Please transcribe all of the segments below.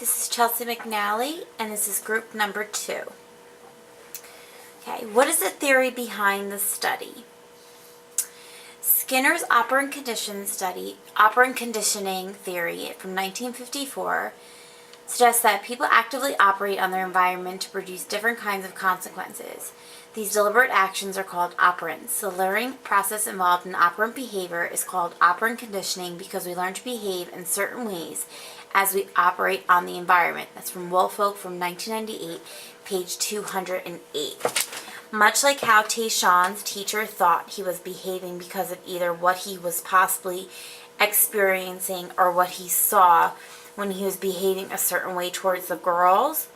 This is Chelsea McNally, and this is group number 2. Okay, what is the theory behind the study? Skinner's operant conditioning theory from 1954 suggests that people actively operate on their environment to produce different kinds of consequences. These deliberate actions are called operants. The learning process involved in operant behavior is called operant conditioning because we learn to behave in certain ways as we operate on the environment. That's from Woolfolk from 1998, page 208. Much like how Tayshaun's teacher thought he was behaving because of either what he was possibly experiencing or what he saw when he was behaving a certain way towards the girls,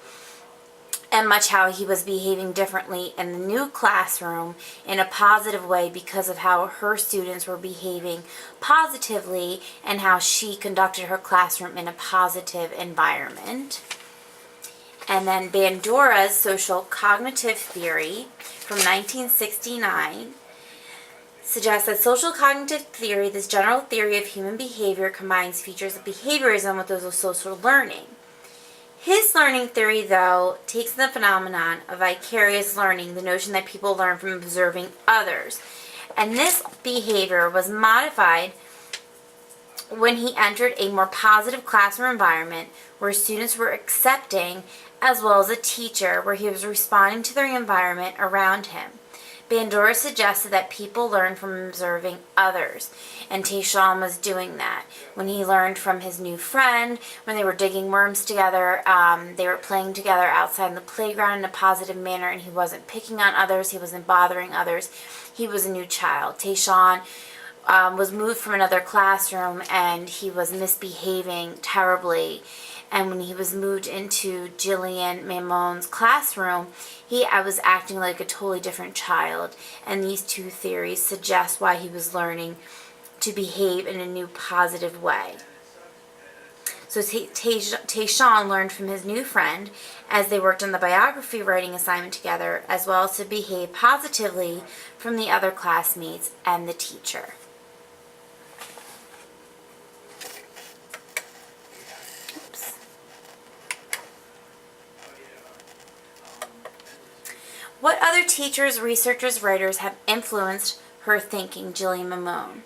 and much how he was behaving differently in the new classroom in a positive way because of how her students were behaving positively and how she conducted her classroom in a positive environment. And then Bandora's social cognitive theory from 1969 suggests that social cognitive theory, this general theory of human behavior, combines features of behaviorism with those of social learning. His learning theory, though, takes the phenomenon of vicarious learning, the notion that people learn from observing others. And this behavior was modified when he entered a more positive classroom environment where students were accepting as well as a teacher where he was responding to their environment around him. Bandora suggested that people learn from observing others, and Tayshaun was doing that. When he learned from his new friend, when they were digging worms together, they were playing together outside in the playground in a positive manner, and he wasn't picking on others, he wasn't bothering others. He was a new child. Tayshaun was moved from another classroom, and he was misbehaving terribly. And when he was moved into Jillian Mamon's classroom, I was acting like a totally different child. And these two theories suggest why he was learning to behave in a new positive way. So Tayshaun learned from his new friend as they worked on the biography writing assignment together, as well as to behave positively from the other classmates and the teacher. What other teachers, researchers, writers have influenced her thinking, Jillian Mamone?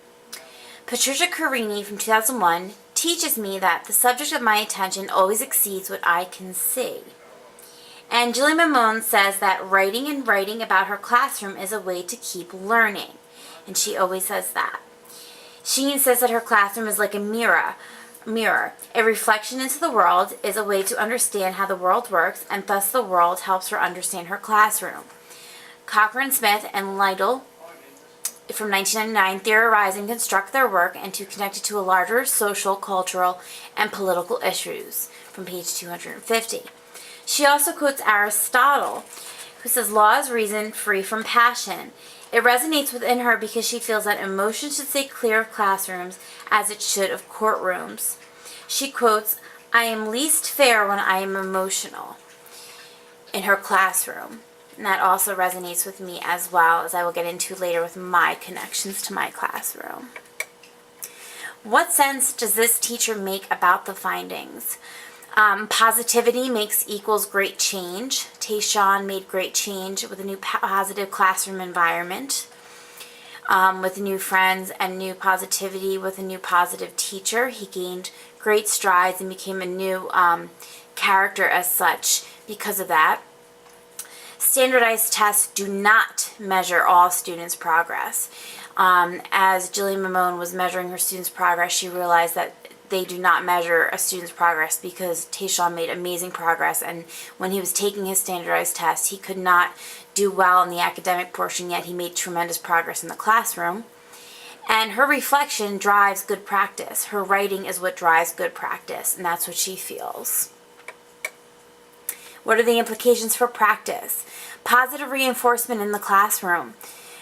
Patricia Carini from 2001 teaches me that the subject of my attention always exceeds what I can see. And Jillian Mamone says that writing and writing about her classroom is a way to keep learning. And she always says that. Sheen says that her classroom is like a mirror. A reflection into the world is a way to understand how the world works, and thus the world helps her understand her classroom. Cochran Smith and Lytle from 1999 theorize and construct their work and to connect it to a larger social, cultural, and political issues from page 250. She also quotes Aristotle, who says, "Law is reason free from passion." It resonates within her because she feels that emotion should stay clear of classrooms as it should of courtrooms. She quotes, "I am least fair when I am emotional," in her classroom. And that also resonates with me as well, as I will get into later with my connections to my classroom. What sense does this teacher make about the findings? Positivity equals great change. Tayshaun made great change with a new positive classroom environment, with new friends and new positivity with a new positive teacher. He gained great strides and became a new character as such because of that. Standardized tests do not measure all students' progress. As Jillian Mamone was measuring her students' progress, she realized that they do not measure a student's progress because Tayshaun made amazing progress, and when he was taking his standardized test, he could not do well in the academic portion, yet he made tremendous progress in the classroom. And her reflection drives good practice. Her writing is what drives good practice, and that's what she feels. What are the implications for practice? Positive reinforcement in the classroom.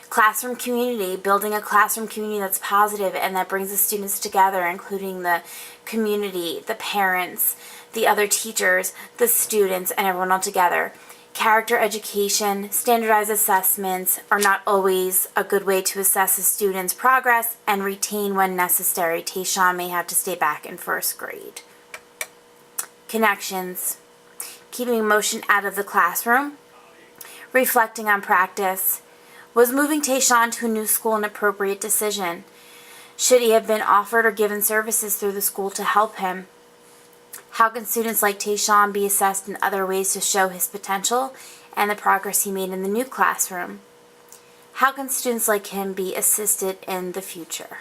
Classroom community, building a classroom community that's positive and that brings the students together, including the community, the parents, the other teachers, the students, and everyone all together. Character education, standardized assessments are not always a good way to assess a student's progress, and retain when necessary. Tayshaun may have to stay back in first grade. connections, keeping emotion out of the classroom, reflecting on practice. Was moving Tayshawn to a new school an appropriate decision? Should he have been offered or given services through the school to help him? How can students like Tayshawn be assessed in other ways to show his potential and the progress he made in the new classroom? How can students like him be assisted in the future?